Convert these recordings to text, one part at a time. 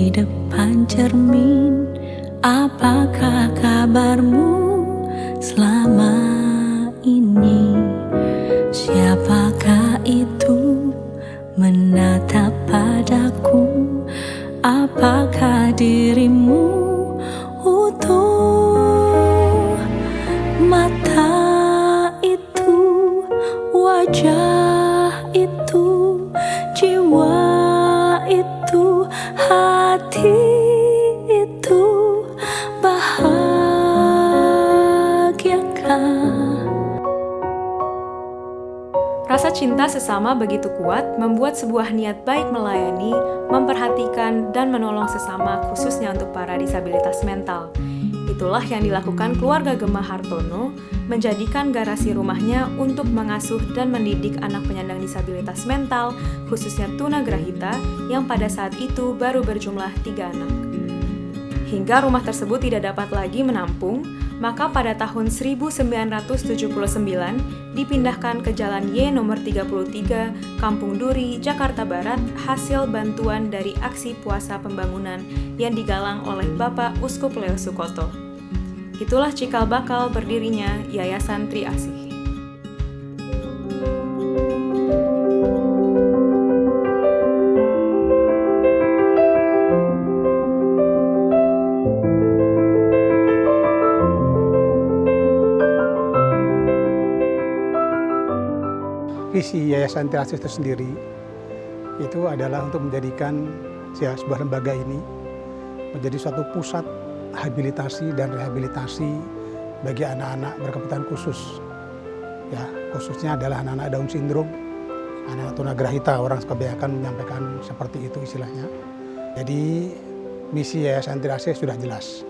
di depan cermin. Apakah kabarmu selama ini? Siapakah itu menatap padaku? Apakah dirimu utuh? Mata itu, wajah itu, jiwa itu, hati itu, bahagiakah? Rasa cinta sesama begitu kuat membuat sebuah niat baik melayani, memperhatikan, dan menolong sesama khususnya untuk para disabilitas mental. Itulah yang dilakukan keluarga Gemah Hartono, menjadikan garasi rumahnya untuk mengasuh dan mendidik anak penyandang disabilitas mental, khususnya tunagrahita, yang pada saat itu baru berjumlah 3 anak. Hingga rumah tersebut tidak dapat lagi menampung, maka pada tahun 1979 dipindahkan ke Jalan Y nomor 33, Kampung Duri, Jakarta Barat, hasil bantuan dari aksi puasa pembangunan yang digalang oleh Bapak Uskup Leo Sukoto. Itulah cikal bakal berdirinya Yayasan Triasih. Visi Yayasan Triasih itu sendiri itu adalah untuk menjadikan sebuah lembaga ini menjadi suatu pusat habilitasi dan rehabilitasi bagi anak-anak berkebutuhan khusus. Ya, khususnya adalah anak-anak Down syndrome, anak tunagrahita, orang kebanyakan menyampaikan seperti itu istilahnya. Jadi misi Yayasan Triasih sudah jelas.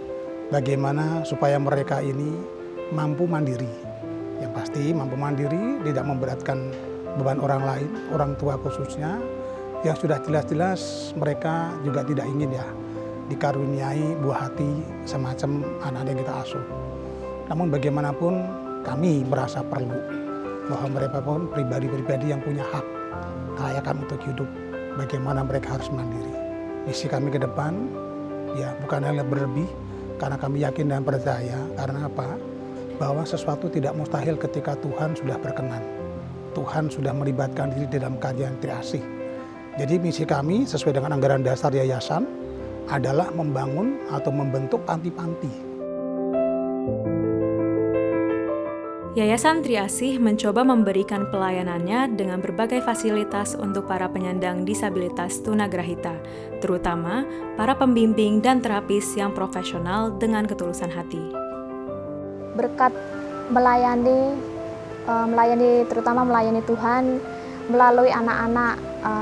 Bagaimana supaya mereka ini mampu mandiri. Yang pasti mampu mandiri, tidak memberatkan beban orang lain, orang tua khususnya, yang sudah jelas-jelas mereka juga tidak ingin ya dikaruniai buah hati semacam anak yang kita asuh. Namun bagaimanapun kami merasa perlu bahwa mereka pun pribadi-pribadi yang punya hak kelayakan untuk hidup, bagaimana mereka harus mandiri. Misi kami ke depan ya bukan hal yang berlebih, karena kami yakin dan percaya, karena apa? Bahwa sesuatu tidak mustahil ketika Tuhan sudah berkenan. Tuhan sudah melibatkan diri dalam kajian Triasih. Jadi misi kami sesuai dengan anggaran dasar yayasan adalah membangun atau membentuk panti-panti. Yayasan Triasih mencoba memberikan pelayanannya dengan berbagai fasilitas untuk para penyandang disabilitas tunagrahita, terutama para pembimbing dan terapis yang profesional dengan ketulusan hati. Berkat terutama melayani Tuhan melalui anak-anak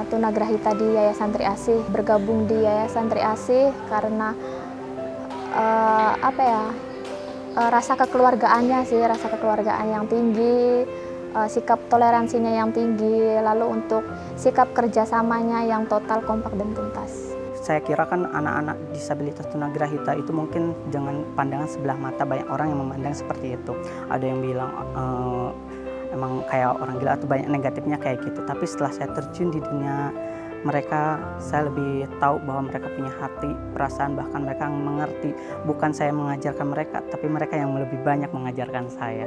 tunagrahita di Yayasan Triasih, bergabung di Yayasan Triasih karena rasa kekeluargaannya sih, rasa kekeluargaan yang tinggi, sikap toleransinya yang tinggi, lalu untuk sikap kerjasamanya yang total, kompak dan tuntas. Saya kira kan anak-anak disabilitas tunagrahita itu mungkin dengan pandangan sebelah mata, banyak orang yang memandang seperti itu. Ada yang bilang emang kayak orang gila atau banyak negatifnya kayak gitu. Tapi setelah saya terjun di dunia mereka, saya lebih tahu bahwa mereka punya hati, perasaan, bahkan mereka mengerti. Bukan saya mengajarkan mereka, tapi mereka yang lebih banyak mengajarkan saya.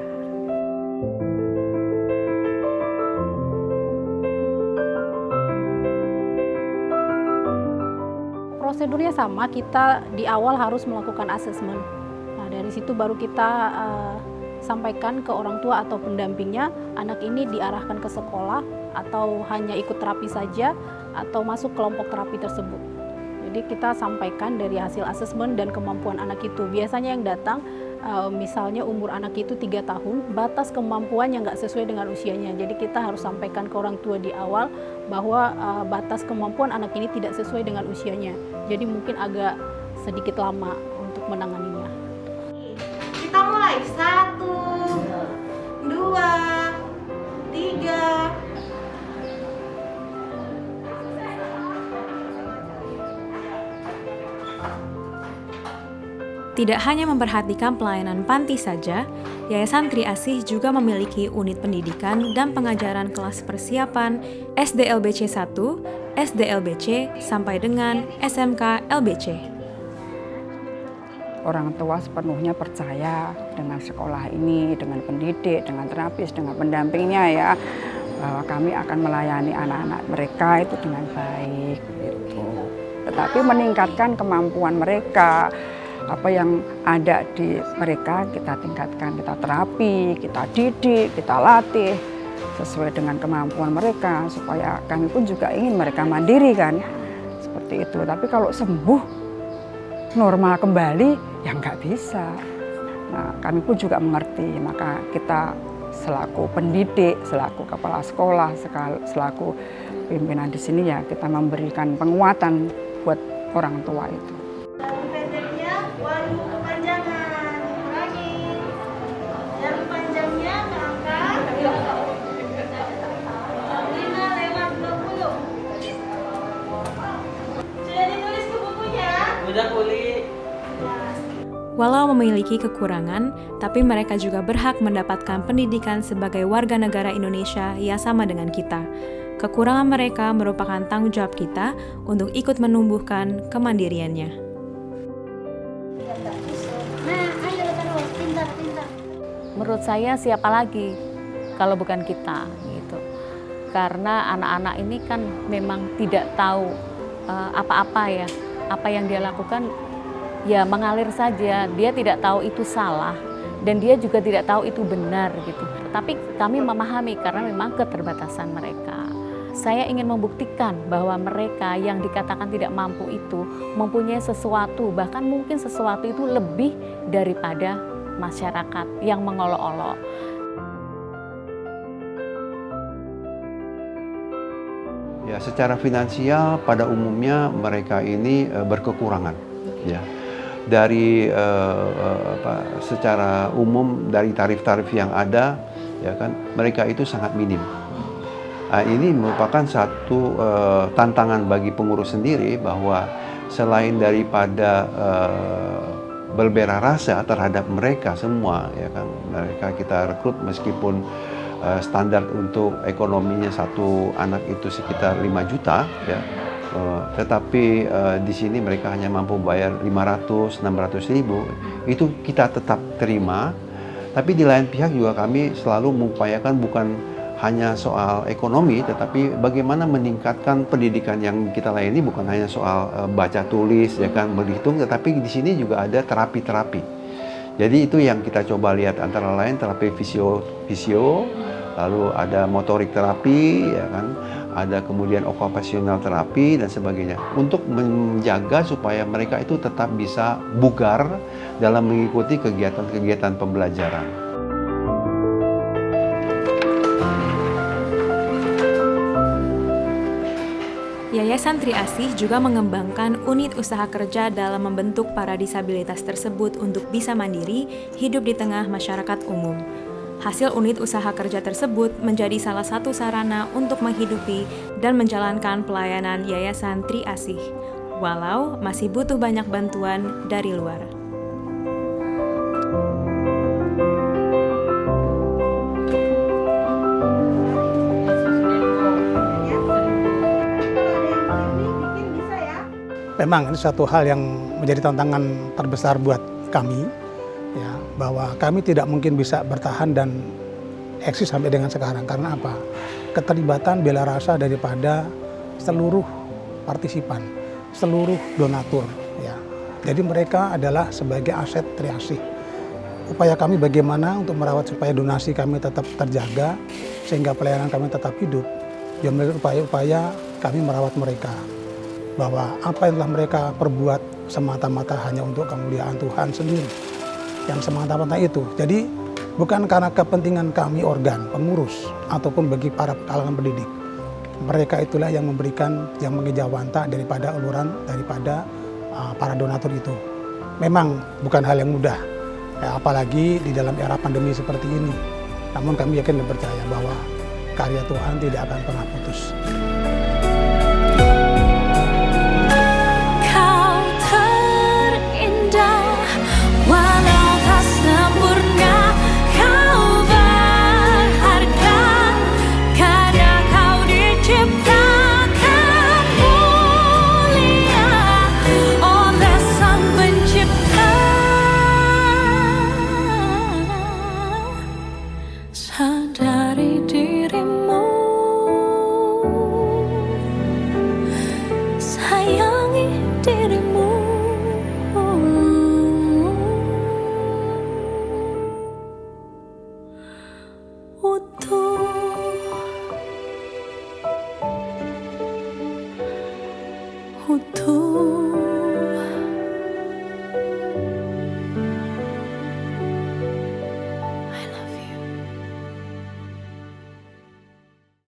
Prosedurnya sama, kita di awal harus melakukan asesmen. Nah, dari situ baru kita sampaikan ke orang tua atau pendampingnya, anak ini diarahkan ke sekolah atau hanya ikut terapi saja atau masuk kelompok terapi tersebut. Jadi kita sampaikan dari hasil asesmen dan kemampuan anak itu. Biasanya yang datang misalnya umur anak itu 3 tahun, batas kemampuan yang nggak sesuai dengan usianya. Jadi kita harus sampaikan ke orang tua di awal bahwa batas kemampuan anak ini tidak sesuai dengan usianya. Jadi mungkin agak sedikit lama untuk menanganinya. Kita mulai 1, 2, 3. Tidak hanya memperhatikan pelayanan panti saja, Yayasan Tri Asih juga memiliki unit pendidikan dan pengajaran kelas persiapan SDLBC 1, SDLBC, sampai dengan SMK LBC. Orang tua sepenuhnya percaya dengan sekolah ini, dengan pendidik, dengan terapis, dengan pendampingnya ya, bahwa kami akan melayani anak-anak mereka itu dengan baik gitu. Tetapi meningkatkan kemampuan mereka, apa yang ada di mereka kita tingkatkan, kita terapi, kita didik, kita latih sesuai dengan kemampuan mereka, supaya kami pun juga ingin mereka mandiri kan, seperti itu. Tapi kalau sembuh normal kembali ya nggak bisa. Nah, kami pun juga mengerti, maka kita selaku pendidik, selaku kepala sekolah, selaku pimpinan di sini ya kita memberikan penguatan buat orang tua itu. Pendeknya, waduh kepanjangan, kurangi. Jarum panjangnya keangkat 5/20. Sudah ditulis ke bukunya? Udah Kuli. Walau memiliki kekurangan, tapi mereka juga berhak mendapatkan pendidikan sebagai warga negara Indonesia yang sama dengan kita. Kekurangan mereka merupakan tanggung jawab kita untuk ikut menumbuhkan kemandiriannya. Menurut saya siapa lagi kalau bukan kita gitu. Karena anak-anak ini kan memang tidak tahu apa-apa ya. Apa yang dia lakukan ya mengalir saja, dia tidak tahu itu salah dan dia juga tidak tahu itu benar gitu. Tapi kami memahami karena memang keterbatasan mereka. Saya ingin membuktikan bahwa mereka yang dikatakan tidak mampu itu mempunyai sesuatu, bahkan mungkin sesuatu itu lebih daripada masyarakat yang mengolok-olok. Ya, secara finansial pada umumnya mereka ini berkekurangan, ya. Dari secara umum dari tarif-tarif yang ada, ya kan, mereka itu sangat minim. Ini merupakan satu tantangan bagi pengurus sendiri bahwa selain daripada berbela rasa terhadap mereka semua, ya kan, mereka kita rekrut meskipun standar untuk ekonominya satu anak itu sekitar 5 juta, ya. Tetapi di sini mereka hanya mampu bayar 500-600 ribu, itu kita tetap terima. Tapi di lain pihak juga kami selalu mengupayakan bukan hanya soal ekonomi, tetapi bagaimana meningkatkan pendidikan yang kita layani bukan hanya soal baca tulis, ya kan, berhitung, tetapi di sini juga ada terapi-terapi. Jadi itu yang kita coba lihat, antara lain terapi fisio, lalu ada motorik terapi, ya kan, ada kemudian okupasional terapi dan sebagainya, untuk menjaga supaya mereka itu tetap bisa bugar dalam mengikuti kegiatan-kegiatan pembelajaran. Yayasan Tri Asih juga mengembangkan unit usaha kerja dalam membentuk para disabilitas tersebut untuk bisa mandiri hidup di tengah masyarakat umum. Hasil unit usaha kerja tersebut menjadi salah satu sarana untuk menghidupi dan menjalankan pelayanan Yayasan Tri Asih, walau masih butuh banyak bantuan dari luar. Memang ini suatu hal yang menjadi tantangan terbesar buat kami, ya, bahwa kami tidak mungkin bisa bertahan dan eksis sampai dengan sekarang. Karena apa? Keterlibatan bela rasa daripada seluruh partisipan, seluruh donatur, ya. Jadi mereka adalah sebagai aset Tri Asih. Upaya kami bagaimana untuk merawat supaya donasi kami tetap terjaga sehingga pelayanan kami tetap hidup. Jadi upaya-upaya kami merawat mereka, bahwa apa yang telah mereka perbuat semata-mata hanya untuk kemuliaan Tuhan sendiri, yang semata-mata itu. Jadi bukan karena kepentingan kami organ pengurus ataupun bagi para kalangan pendidik. Mereka itulah yang memberikan, yang mengejawanta daripada uluran daripada para donatur itu. Memang bukan hal yang mudah, ya, apalagi di dalam era pandemi seperti ini. Namun kami yakin dan percaya bahwa karya Tuhan tidak akan pernah putus. utuh